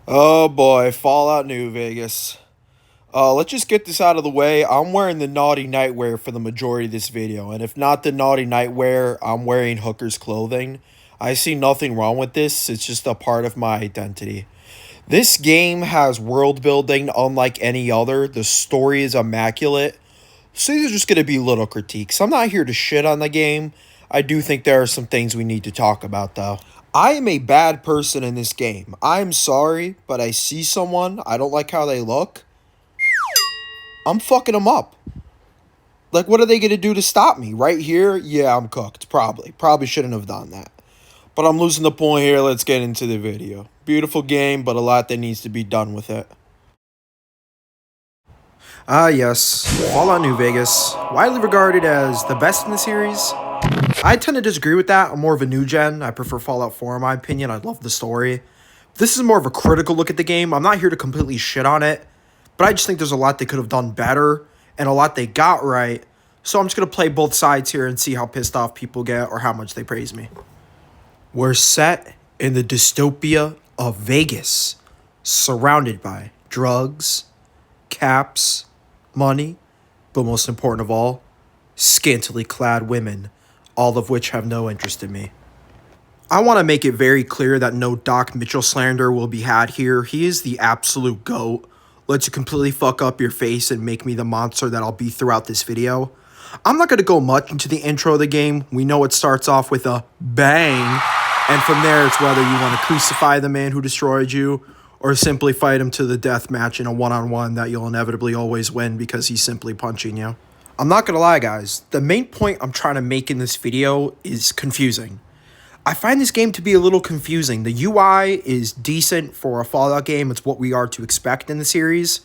Oh boy, Fallout New Vegas. Let's just get this out of the way. I'm wearing the naughty nightwear for the majority of this video, and if not the naughty nightwear, I'm wearing Hooker's clothing. I see nothing wrong with this, it's just a part of my identity. This game has world building unlike any other, the story is immaculate, so these are just going to be little critiques. I'm not here to shit on the game. I do think there are some things we need to talk about, though. I am a bad person in this game. I'm sorry, but I see someone, I don't like how they look, I'm fucking them up. Like, what are they going to do to stop me? Right here? Yeah, I'm cooked. Probably. Probably shouldn't have done that. But I'm losing the point here. Let's get into the video. Beautiful game, but a lot that needs to be done with it. Ah, yes. Fallout New Vegas. Widely regarded as the best in the series. I tend to disagree with that. I'm more of a new gen. I prefer Fallout 4 in my opinion. I love the story. This is more of a critical look at the game. I'm not here to completely shit on it, but I just think there's a lot they could have done better and a lot they got right. So I'm just going to play both sides here and see how pissed off people get or how much they praise me. We're set in the dystopia of Vegas, surrounded by drugs, caps, money, but most important of all, scantily clad women, all of which have no interest in me. I want to make it very clear that no Doc Mitchell slander will be had here. He is the absolute GOAT. Lets you completely fuck up your face and make me the monster that I'll be throughout this video. I'm not going to go much into the intro of the game. We know it starts off with a bang, and from there it's whether you want to crucify the man who destroyed you or simply fight him to the death match in a one-on-one that you'll inevitably always win because he's simply punching you. I'm not going to lie, guys. The main point I'm trying to make in this video is confusing. I find this game to be a little confusing. The UI is decent for a Fallout game. It's what we are to expect in the series.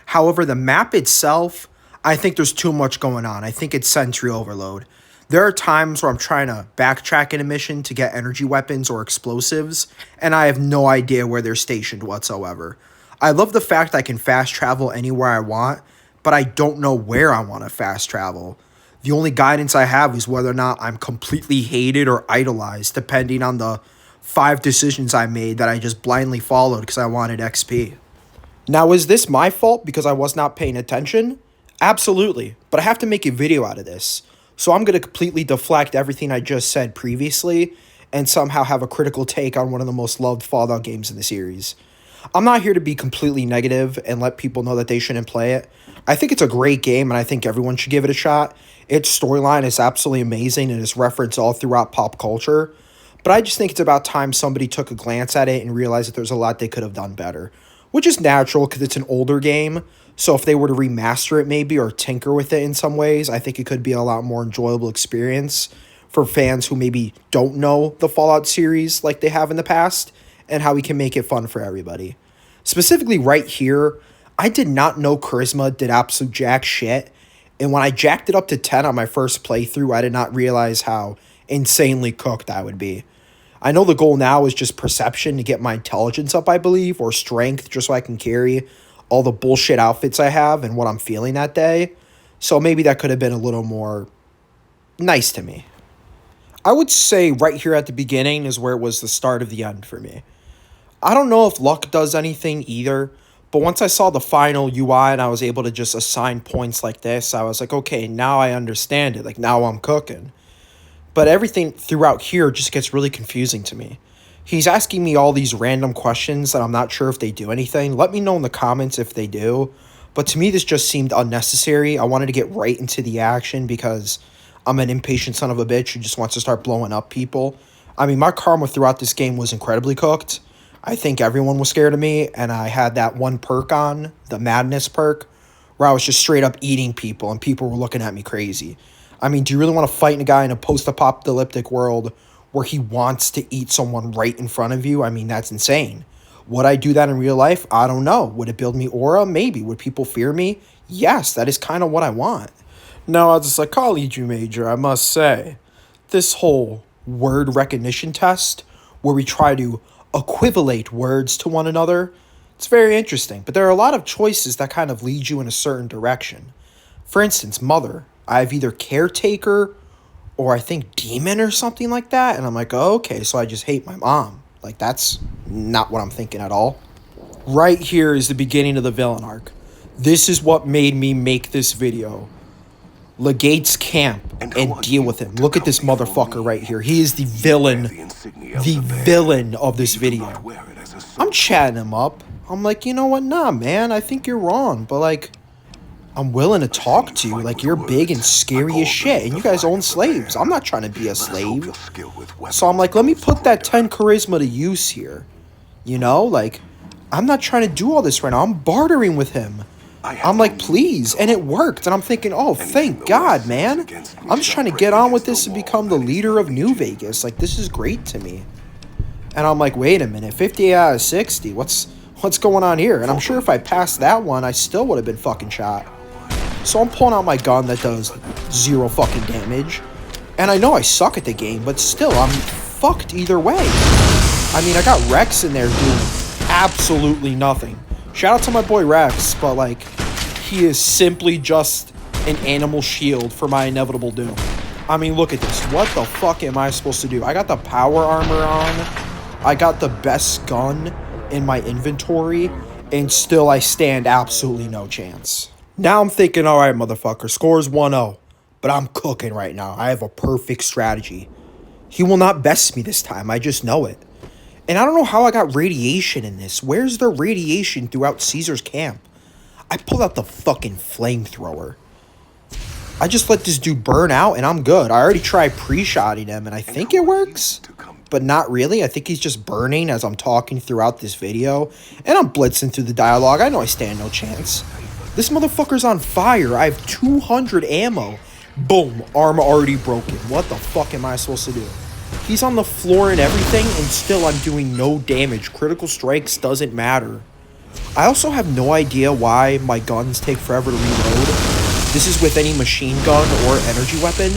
However, the map itself, I think there's too much going on. I think it's sensory overload. There are times where I'm trying to backtrack in a mission to get energy weapons or explosives, and I have no idea where they're stationed whatsoever. I love the fact I can fast travel anywhere I want, but I don't know where I want to fast travel. The only guidance I have is whether or not I'm completely hated or idolized, depending on the 5 decisions I made that I just blindly followed because I wanted XP. Now, is this my fault because I was not paying attention? Absolutely, but I have to make a video out of this. So I'm going to completely deflect everything I just said previously and somehow have a critical take on one of the most loved Fallout games in the series. I'm not here to be completely negative and let people know that they shouldn't play it. I think it's a great game and I think everyone should give it a shot. Its storyline is absolutely amazing and is referenced all throughout pop culture. But I just think it's about time somebody took a glance at it and realized that there's a lot they could have done better. Which is natural because it's an older game. So if they were to remaster it maybe or tinker with it in some ways, I think it could be a lot more enjoyable experience for fans who maybe don't know the Fallout series like they have in the past and how we can make it fun for everybody. Specifically right here, I did not know Charisma did absolute jack shit. And when I jacked it up to 10 on my first playthrough, I did not realize how insanely cooked I would be. I know the goal now is just perception to get my intelligence up, I believe, or strength just so I can carry all the bullshit outfits I have and what I'm feeling that day. So maybe that could have been a little more nice to me. I would say right here at the beginning is where it was the start of the end for me. I don't know if luck does anything either, but once I saw the final UI and I was able to just assign points like this, I was like, okay, now I understand it. Like, now I'm cooking. But everything throughout here just gets really confusing to me. He's asking me all these random questions that I'm not sure if they do anything. Let me know in the comments if they do. But to me, this just seemed unnecessary. I wanted to get right into the action because I'm an impatient son of a bitch who just wants to start blowing up people. I mean, my karma throughout this game was incredibly cooked. I think everyone was scared of me, and I had that one perk on, the madness perk, where I was just straight up eating people, and people were looking at me crazy. I mean, do you really want to fight a guy in a post-apocalyptic world where he wants to eat someone right in front of you? I mean, that's insane. Would I do that in real life? I don't know. Would it build me aura? Maybe. Would people fear me? Yes, that is kind of what I want. Now, as a psychology major, I must say, this whole word recognition test, where we try to equivalate words to one another, it's very interesting. But there are a lot of choices that kind of lead you in a certain direction. For instance, mother. I have either caretaker or I think demon or something like that. And I'm like, oh, okay, so I just hate my mom. Like, that's not what I'm thinking at all. Right here is the beginning of the villain arc. This is what made me make this video. Legate's camp and deal with him. Look at this motherfucker right here. He is the villain of this video. I'm chatting him up. I'm like, you know what? Nah, man, I think you're wrong. But, like, I'm willing to talk to you. Like, you're big and scary as shit. And you guys own slaves. I'm not trying to be a slave. So I'm like, let me put that 10 charisma to use here. You know? Like, I'm not trying to do all this right now. I'm bartering with him. I'm like, please. And it worked. And I'm thinking, oh, thank God, man. I'm just trying to get on with this and become the leader of New Vegas. Like, this is great to me. And I'm like, wait a minute. 58 out of 60. What's going on here? And I'm sure if I passed that one, I still would have been fucking shot. So I'm pulling out my gun that does 0 fucking damage. And I know I suck at the game, but still, I'm fucked either way. I mean, I got Rex in there doing absolutely nothing. Shout out to my boy Rex, but, like, he is simply just an animal shield for my inevitable doom. I mean, look at this. What the fuck am I supposed to do? I got the power armor on. I got the best gun in my inventory, and still I stand absolutely no chance. Now I'm thinking, all right, motherfucker, score's 1-0, but I'm cooking right now. I have a perfect strategy. He will not best me this time. I just know it. And I don't know how I got radiation in this. Where's the radiation throughout Caesar's camp? I pulled out the fucking flamethrower. I just let this dude burn out, and I'm good. I already tried pre-shotting him, and I think it works. But not really. I think he's just burning as I'm talking throughout this video. And I'm blitzing through the dialogue. I know I stand no chance. This motherfucker's on fire. I have 200 ammo. Boom. Arm already broken. What the fuck am I supposed to do? He's on the floor and everything, and still I'm doing no damage. Critical strikes doesn't matter. I also have no idea why my guns take forever to reload. This is with any machine gun or energy weapon.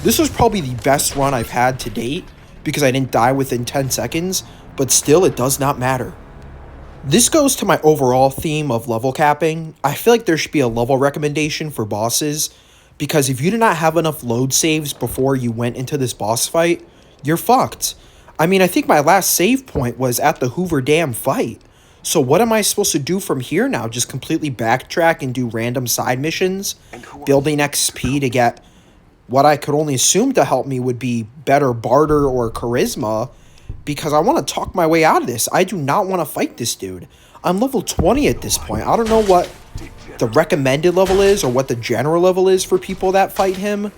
This was probably the best run I've had to date, because I didn't die within 10 seconds, but still it does not matter. This goes to my overall theme of level capping. I feel like there should be a level recommendation for bosses, because if you did not have enough load saves before you went into this boss fight, you're fucked. I mean, I think my last save point was at the Hoover Dam fight. So what am I supposed to do from here now? Just completely backtrack and do random side missions? Building XP to get what I could only assume to help me would be better barter or charisma, because I want to talk my way out of this. I do not want to fight this dude. I'm level 20 at this point. I don't know what the recommended level is or what the general level is for people that fight him,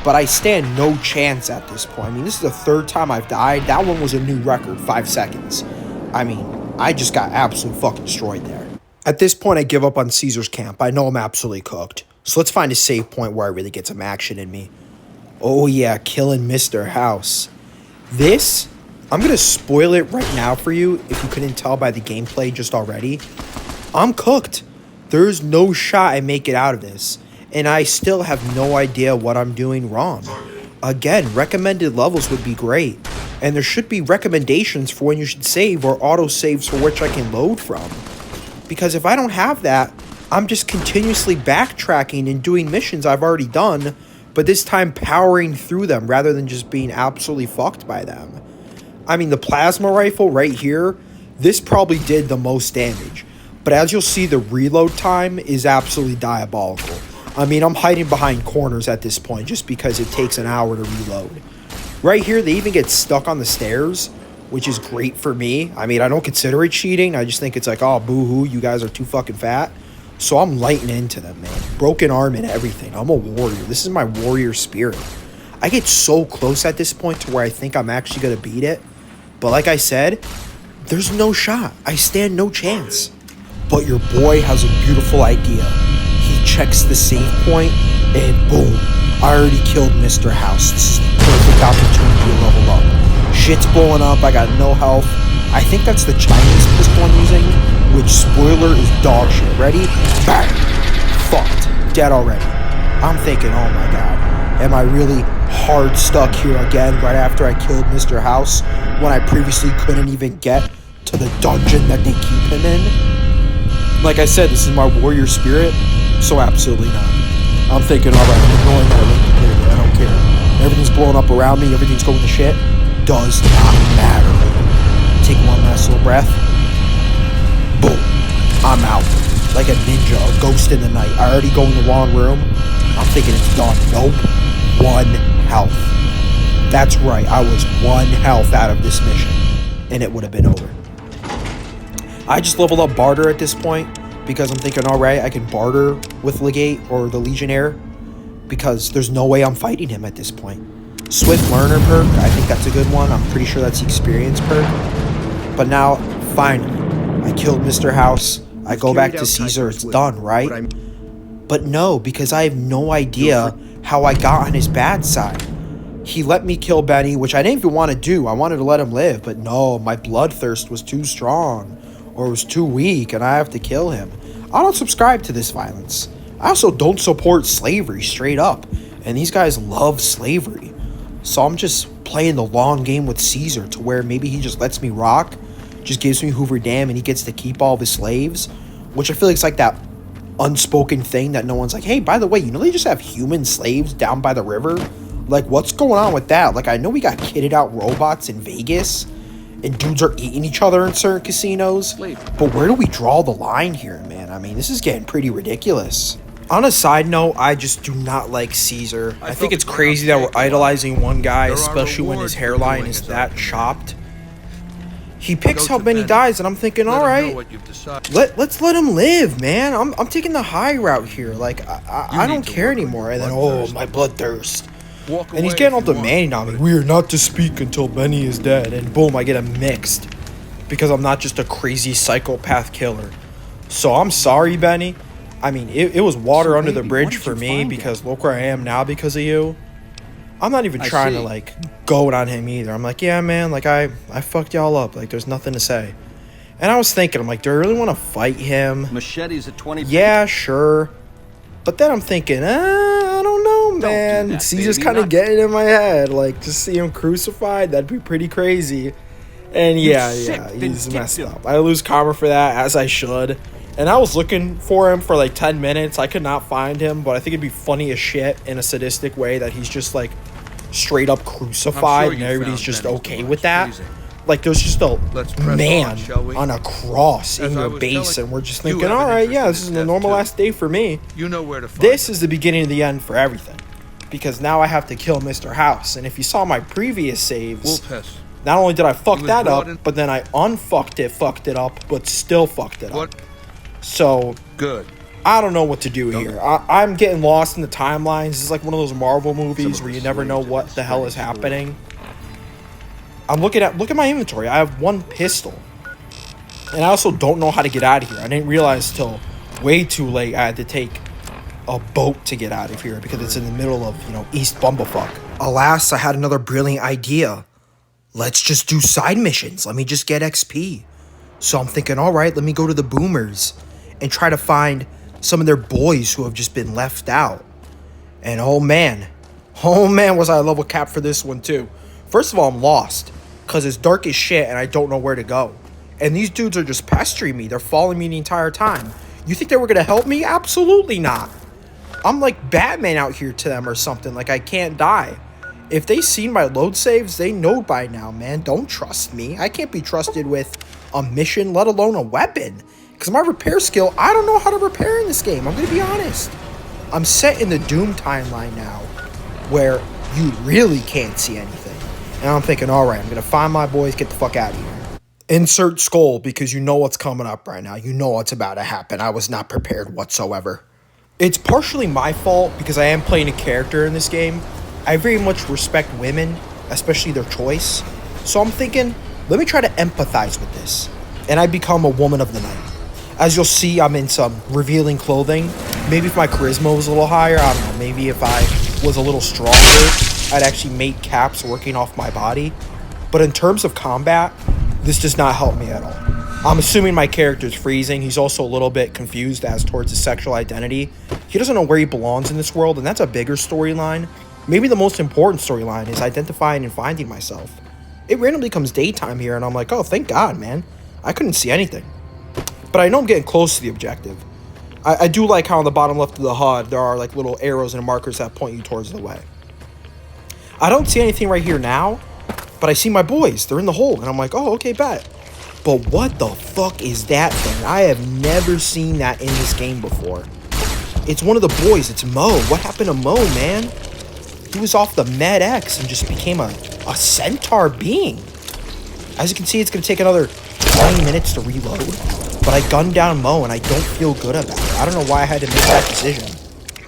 but I stand no chance at this point. I mean, this is the 3rd time I've died. That one was a new record, 5 seconds. I mean, I just got absolutely fucking destroyed there. At this point, I give up on Caesar's camp. I know I'm absolutely cooked. So let's find a save point where I really get some action in me. Oh yeah, killing Mr. House. This, I'm going to spoil it right now for you if you couldn't tell by the gameplay just already. I'm cooked. There's no shot I make it out of this. And I still have no idea what I'm doing wrong. Again, recommended levels would be great. And there should be recommendations for when you should save or auto-saves for which I can load from. Because if I don't have that, I'm just continuously backtracking and doing missions I've already done, but this time powering through them rather than just being absolutely fucked by them. I mean, the plasma rifle right here, this probably did the most damage. But as you'll see, the reload time is absolutely diabolical. I mean, I'm hiding behind corners at this point just because it takes an hour to reload. Right here, they even get stuck on the stairs, which is great for me. I mean, I don't consider it cheating. I just think it's like, oh, boo-hoo, you guys are too fucking fat. So I'm lighting into them, man. Broken arm and everything. I'm a warrior. This is my warrior spirit. I get so close at this point to where I think I'm actually going to beat it. But like I said, there's no shot. I stand no chance. But your boy has a beautiful idea. He checks the save point, and boom, I already killed Mr. House. This is the perfect opportunity to level up. Shit's blowing up. I got no health. I think that's the Chinese pistol I'm using, which, spoiler, is dog shit. Ready? Bang! Fucked. Dead already. I'm thinking, oh my god, am I really hard stuck here again right after I killed Mr. House when I previously couldn't even get to the dungeon that they keep him in? Like I said, this is my warrior spirit, so absolutely not. I'm thinking, alright, I'm ignoring that link. I don't care. everything's blowing up around me, everything's going to shit. Does not matter. Take one last little breath. Boom. I'm out. Like a ninja, a ghost in the night. I already go in the wrong room. I'm thinking it's done. Nope. 1 health. That's right. I was 1 health out of this mission. And it would have been over. I just leveled up Barter at this point. Because I'm thinking, alright, I can barter with Legate or the Legionnaire. Because there's no way I'm fighting him at this point. Swift Learner perk, I think that's a good one. I'm pretty sure that's the experience perk. But now, finally, I killed Mr. House. I go back to Caesar, it's done, right? But no, because I have no idea how I got on his bad side. He let me kill Benny, which I didn't even want to do. I wanted to let him live, but no, my bloodthirst was too strong. Or was too weak, and I have to kill him. I don't subscribe to this violence. I also don't support slavery, straight up. And these guys love slavery. So I'm just playing the long game with Caesar to where maybe he just lets me rock, just gives me Hoover Dam, and he gets to keep all of his slaves. Which I feel like it's like that unspoken thing that no one's like, hey, by the way, you know they just have human slaves down by the river? Like, what's going on with that? Like, I know we got kitted out robots in Vegas, and dudes are eating each other in certain casinos. But where do we draw the line here, man? I mean, this is getting pretty ridiculous. On a side note, I just do not like Caesar. I think it's crazy that we're idolizing one guy, especially when his hairline is that chopped. He picks how Benny dies, and I'm thinking, alright, let's let him live, man. I'm taking the high route here. Like, I don't care anymore. And then, oh, my bloodthirst. And he's getting all demanding on me. We are not to speak until Benny is dead. And boom, I get him mixed. Because I'm not just a crazy psychopath killer. So I'm sorry, Benny. I mean, it was water under the bridge for me because look where I am now because of you. I'm not even trying to, like, goad on him either. I'm like, yeah, man, like, I fucked y'all up. Like, there's nothing to say. And I was thinking, I'm like, do I really want to fight him? Machetes at 20 feet. Yeah, sure. But then I'm thinking, I don't know, man. Don't do that, Caesar's baby. kind of getting in my head. Like, to see him crucified, that'd be pretty crazy. And yeah, he's messed up. I lose karma for that, as I should. And I was looking for him for like 10 minutes. I could not find him, but I think it'd be funny as shit in a sadistic way that he's just like straight up crucified and everybody's just okay with that. Like, there's just a man on a cross in your base, and we're just thinking, all right, yeah, this is a normal last day for me. You know where to find This is the beginning of the end for everything, because now I have to kill Mr. House. And if you saw my previous saves, not only did I fuck that up, but then I unfucked it, fucked it up, but still fucked it up. So, Good. I don't know what to do here. I'm getting lost in the timelines. This is like one of those Marvel movies where you never know what the hell is happening. Look at my inventory. I have 1 pistol. And I also don't know how to get out of here. I didn't realize till way too late I had to take a boat to get out of here because it's in the middle of, East Bumblefuck. Alas, I had another brilliant idea. Let's just do side missions. Let me just get XP. So I'm thinking, all right, let me go to the Boomers and try to find some of their boys who have just been left out. And oh man, was I level cap for this one too. First of all, I'm lost because it's dark as shit and I don't know where to go. And these dudes are just pestering me. They're following me the entire time. You think they were going to help me? Absolutely not. I'm like Batman out here to them or something. Like, I can't die. If they seen my load saves, they know by now, man. Don't trust me. I can't be trusted with a mission, let alone a weapon. Because my repair skill, I don't know how to repair in this game. I'm going to be honest. I'm set in the Doom timeline now where you really can't see anything. And I'm thinking, all right, I'm going to find my boys, get the fuck out of here. Insert skull, because you know what's coming up right now. You know what's about to happen. I was not prepared whatsoever. It's partially my fault because I am playing a character in this game. I very much respect women, especially their choice. So I'm thinking, let me try to empathize with this. And I become a woman of the night. As you'll see, I'm in some revealing clothing. Maybe if my charisma was a little higher, I don't know. Maybe if I was a little stronger, I'd actually make caps working off my body. But in terms of combat, this does not help me at all. I'm assuming my character's freezing. He's also a little bit confused as towards his sexual identity. He doesn't know where he belongs in this world, and that's a bigger storyline. Maybe the most important storyline is identifying and finding myself. It randomly comes daytime here, and I'm like, oh, thank God, man. I couldn't see anything. But I know I'm getting close to the objective. I do like how on the bottom left of the HUD, there are like little arrows and markers that point you towards the way. I don't see anything right here now, but I see my boys. They're in the hole, and I'm like, oh, okay, bet. But what the fuck is that thing? I have never seen that in this game before. It's one of the boys. It's Mo. What happened to Mo, man? He was off the Med X and just became a centaur being. As you can see, it's going to take another 20 minutes to reload. But I gunned down Mo, and I don't feel good about it. I don't know why I had to make that decision.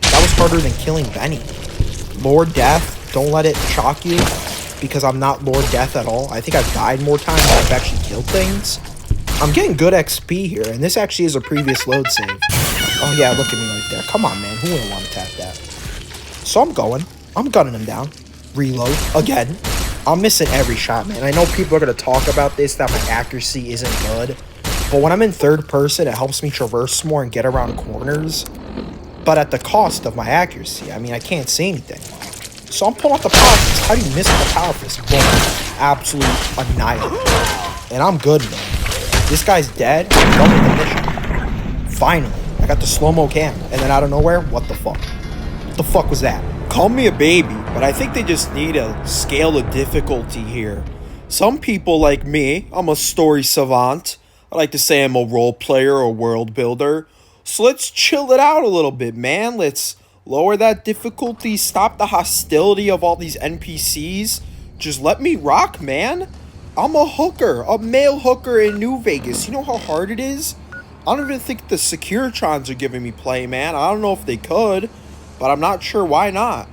That was harder than killing Benny. Lord Death, don't let it shock you, because I'm not Lord Death at all. I think I've died more times than I've actually killed things. I'm getting good XP here, and this actually is a previous load save. Oh yeah, look at me right there. Come on, man. Who wouldn't want to tap that? So I'm going. I'm gunning him down. Reload. Again. I'm missing every shot, man. I know people are going to talk about this, that my accuracy isn't good. But when I'm in third person, it helps me traverse more and get around corners. But at the cost of my accuracy. I mean, I can't see anything. So I'm pulling out the power fist. How do you miss the power fist? Boom. Absolute annihilate. And I'm good, man. This guy's dead. I'm done with the mission. Finally. I got the slow-mo cam. And then out of nowhere, what the fuck? What the fuck was that? Call me a baby, but I think they just need to scale the difficulty here. Some people like me, I'm a story savant. I like to say I'm a role player or world builder. So let's chill it out a little bit, man. Let's lower that difficulty, stop the hostility of all these NPCs. Just let me rock, man. I'm a hooker, a male hooker in New Vegas. You know how hard it is? I don't even think the Securitrons are giving me play, man. I don't know if they could, but I'm not sure why not.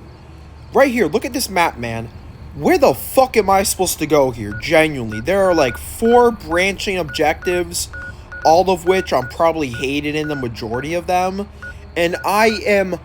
Right here, look at this map, man. Where the fuck am I supposed to go here? Genuinely, there are like 4 branching objectives, all of which I'm probably hated in the majority of them. And I am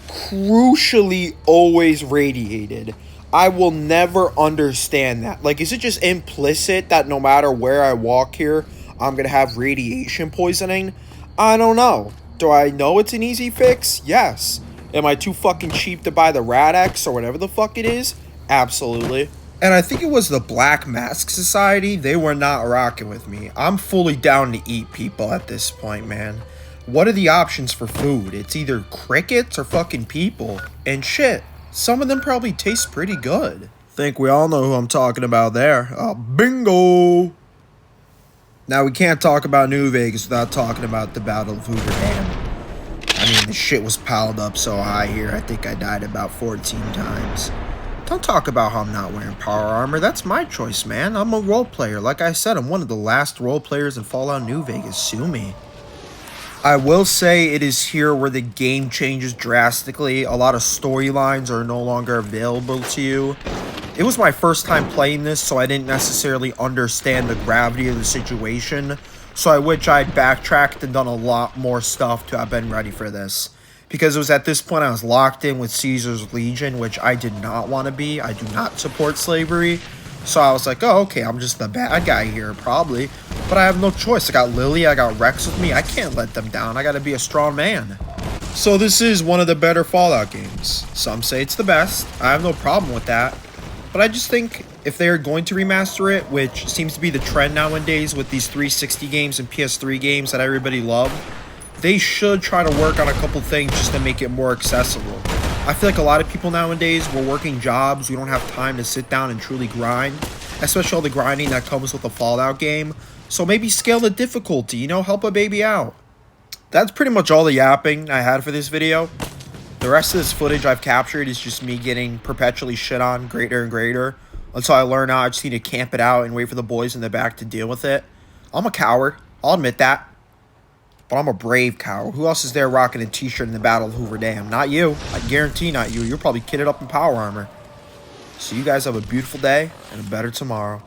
crucially always radiated. I will never understand that. Like, is it just implicit that no matter where I walk here, I'm gonna have radiation poisoning? I don't know. Do I know it's an easy fix? Yes. Am I too fucking cheap to buy the Rad-X or whatever the fuck it is? Absolutely. And I think it was the Black Mask Society. They were not rocking with me. I'm fully down to eat people at this point, man. What are the options for food? It's either crickets or fucking people. And shit, some of them probably taste pretty good. Think we all know who I'm talking about there. Bingo! Now, we can't talk about New Vegas without talking about the Battle of Hoover Dam. I mean, the shit was piled up so high here. I think I died about 14 times. Don't talk about how I'm not wearing power armor. That's my choice, man. I'm a role player. Like I said, I'm one of the last role players in Fallout New Vegas. Sue me. I will say it is here where the game changes drastically. A lot of storylines are no longer available to you. It was my first time playing this, so I didn't necessarily understand the gravity of the situation. So I wish I'd backtracked and done a lot more stuff to have been ready for this. Because it was at this point I was locked in with Caesar's Legion, which I did not want to be. I do not support slavery. So I was like, oh, okay, I'm just the bad guy here, probably. But I have no choice. I got Lily, I got Rex with me. I can't let them down. I got to be a strong man. So this is one of the better Fallout games. Some say it's the best. I have no problem with that. But I just think if they are going to remaster it, which seems to be the trend nowadays with these 360 games and PS3 games that everybody love, they should try to work on a couple things just to make it more accessible. I feel like a lot of people nowadays, we're working jobs, we don't have time to sit down and truly grind, especially all the grinding that comes with a Fallout game. So maybe scale the difficulty, you know, help a baby out. That's pretty much all the yapping I had for this video. The rest of this footage I've captured is just me getting perpetually shit on greater and greater. Until I learn out, I just need to camp it out and wait for the boys in the back to deal with it. I'm a coward. I'll admit that. But I'm a brave coward. Who else is there rocking a t-shirt in the Battle of Hoover Dam? Not you. I guarantee not you. You're probably kitted up in power armor. So you guys have a beautiful day and a better tomorrow.